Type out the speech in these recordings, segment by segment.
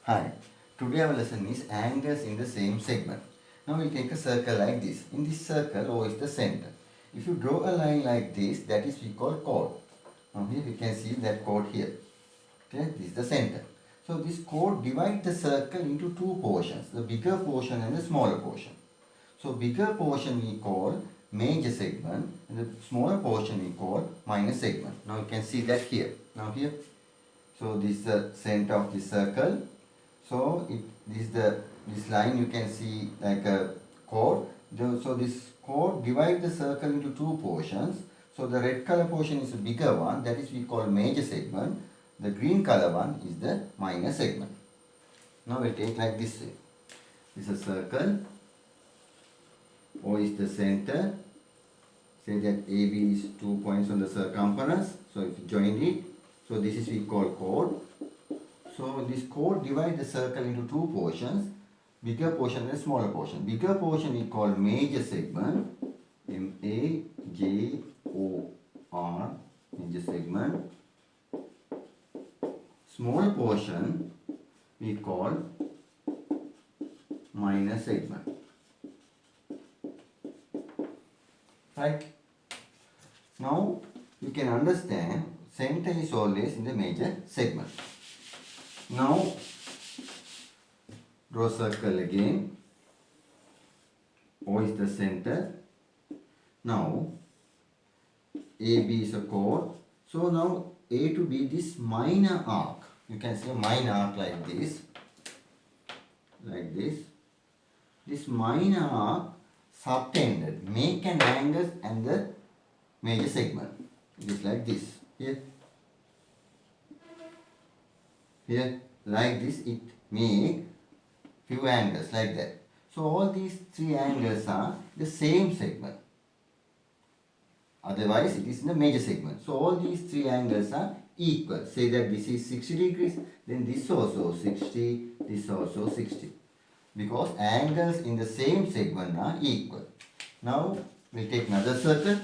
Hi, today our lesson is angles in the same segment. Now we take a circle like this. In this circle, O is the center. If you draw a line like this, that is we call chord. Now here we can see that chord here. Okay, this is the center. So this chord divides the circle into two portions, the bigger portion and the smaller portion. So bigger portion we call major segment and the smaller portion we call minor segment. Now you can see that here. Now here. So this is the center of the circle. So this line you can see like a chord. So this chord divides the circle into two portions. So the red color portion is a bigger one, that is we call major segment. The green color one is the minor segment. Now we take like this way. This is a circle. O is the center. Say that AB is 2 points on the circumference. So if you join it, so this is we call chord. So this chord divides the circle into two portions, bigger portion and smaller portion. Bigger portion we call major segment, M-A-J-O-R, major segment. Small portion we call minor segment. Right? Now you can understand center is always in the major segment. Now draw circle again. O is the center. Now AB is a chord. So now A to B, this minor arc. You can say minor arc like this. Like this. This minor arc subtended make an angle and the major segment. It is like this. Here like this it make few angles like that. So all these three angles are the same segment. Otherwise it is in the major segment. So all these three angles are equal. Say that this is 60 degrees, then this also 60, this also 60. Because angles in the same segment are equal. Now we take another circle.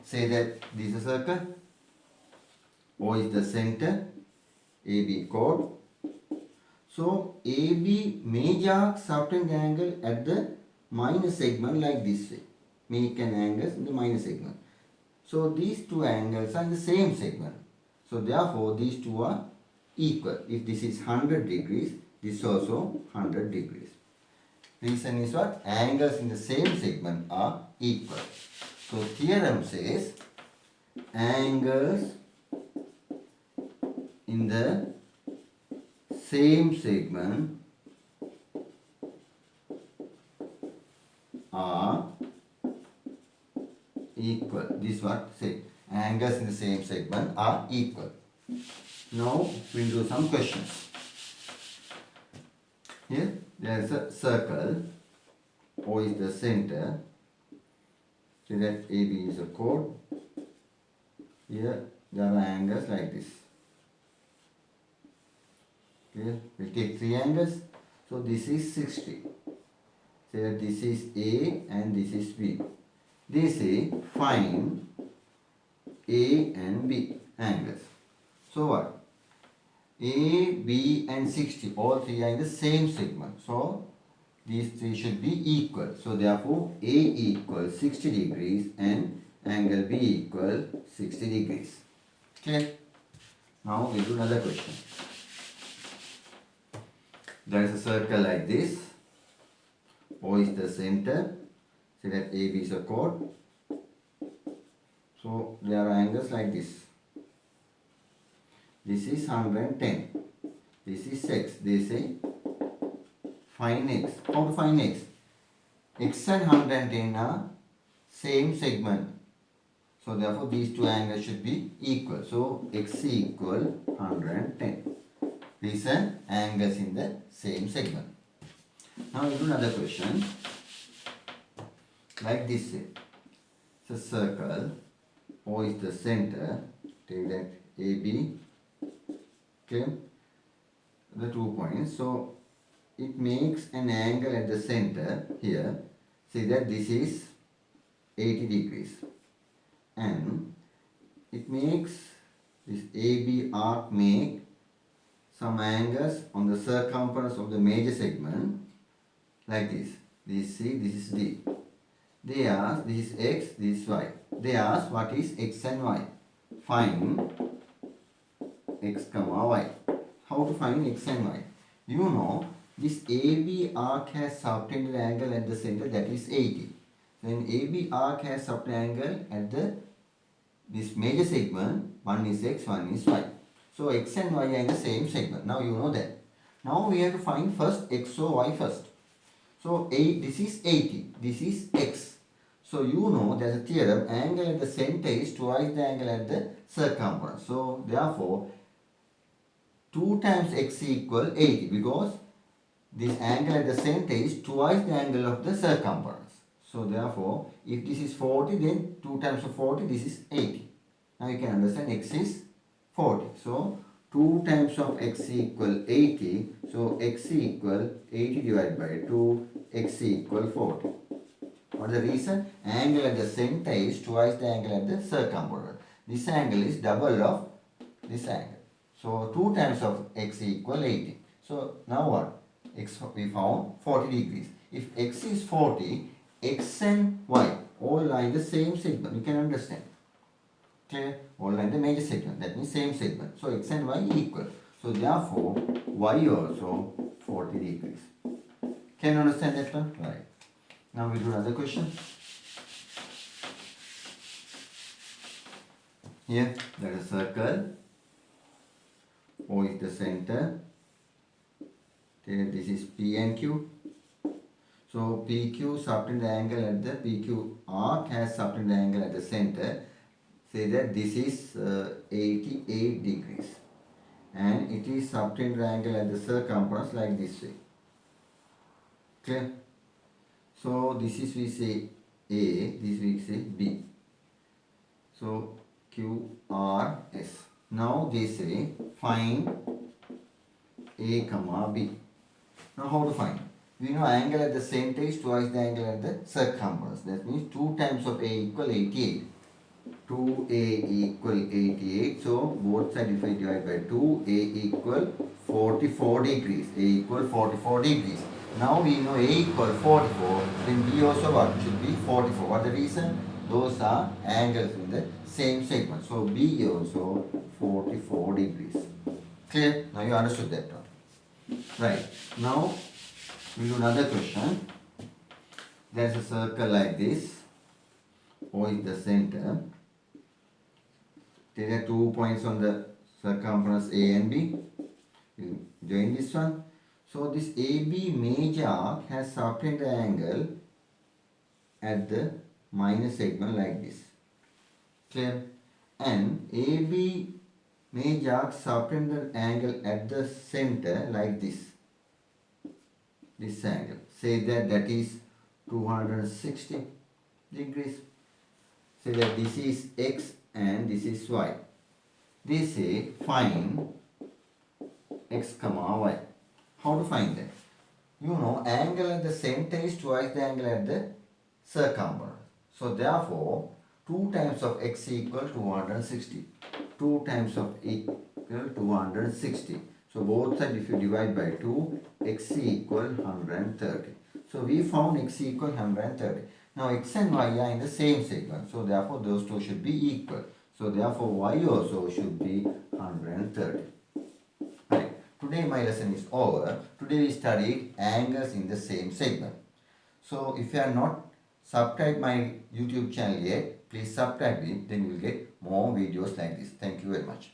Say that this is a circle. O is the center. AB chord. So AB major arc subtend angle at the minor segment like this way. Make an angle in the minor segment. So these two angles are in the same segment. So therefore these two are equal. If this is 100 degrees, this also 100 degrees. Reason is what? Angles in the same segment are equal. So theorem says angles in the same segment are equal. This is what say angles in the same segment are equal. Now we will do some questions. Here there is a circle. O is the center. So that AB is a chord. Here there are angles like this. Okay, we take three angles. So this is 60. Say that this is A and this is B. They say find A and B angles. So what? A, B and 60, all three are in the same segment. So these three should be equal. So therefore A equals 60 degrees and angle B equals 60 degrees. Okay. Now we do another question. There is a circle like this. O is the center. Say that AB is a chord. So there are angles like this. This is 110. This is x. They say find x. How to find x? X and 110 are same segment. So therefore these two angles should be equal. So x equal 110. These are angles in the same segment. Now we do another question. Like this way. It's a circle. O is the center. Take that AB. Okay. The 2 points. So it makes an angle at the center here. See that this is 80 degrees. And it makes this AB arc make some angles on the circumference of the major segment like this. This C, this is D. They ask, this is X, this is Y. They ask what is X and Y. Find X comma Y. How to find X and Y? You know, this AB arc has subtended angle at the center, that is 80. Then AB arc has subtended angle at this major segment, one is X, one is Y. So X and Y are in the same segment. Now you know that. Now we have to find first X or Y first. So this is 80, this is X. So you know there's a theorem, angle at the center is twice the angle at the circumference. So therefore 2 times X equal 80, because this angle at the center is twice the angle of the circumference. So therefore, if this is 40, then 2 times of 40, this is 80. Now you can understand X is 40. So 2 times of X equal 80. So X equal 80 divided by 2, X equal 40. What is the reason? Angle at the center is twice the angle at the circumference. This angle is double of this angle. So 2 times of X equal 80. So now what? X, we found 40 degrees. If X is 40, X and Y all are in the same segment. You can understand. Clear? All are in the major segment. That means same segment. So X and Y equal. So therefore, Y also 40 degrees. Can you understand that one? Right. Now we do another question. Here, there is a circle. O is the center. This is P and Q. So PQ subtend the angle at the PQ arc has subtend the angle at the center. Say that this is 88 degrees. And it is subtend the angle at the circumference like this way. Clear? So this is we say A, this we say B. So Q, R, S. Now they say find A comma B. Now how to find? We know angle at the center is twice the angle at the circumference. That means 2 times of A equal 88. 2A equal 88. So both sides if I divide by 2, A equal 44 degrees. A equal 44 degrees. Now we know A equal 44. Then B also what? Should be 44. What the reason? Those are angles in the same segment. So B also 44 degrees. Clear? Now you understood that one. Right. Now we do another question. There's a circle like this. O is the center. There are 2 points on the circumference A and B. You join this one. So this AB major arc has subtended the angle at the minor segment like this. Clear? And AB major arc subtended the angle at the center like this. This angle. Say that is 260 degrees. Say that this is X and this is Y. They say find X comma Y. How to find that? You know, angle at the center is twice the angle at the circumference. So therefore, 2 times of X equal 260. 2 times of equal 260. So both sides if you divide by 2, X equal 130. So we found X equal 130. Now X and Y are in the same segment. So therefore those two should be equal. So therefore Y also should be 130. Right. Today my lesson is over. Today we studied angles in the same segment. So if you are not subscribed my YouTube channel yet, please subscribe it. Then you will get more videos like this. Thank you very much.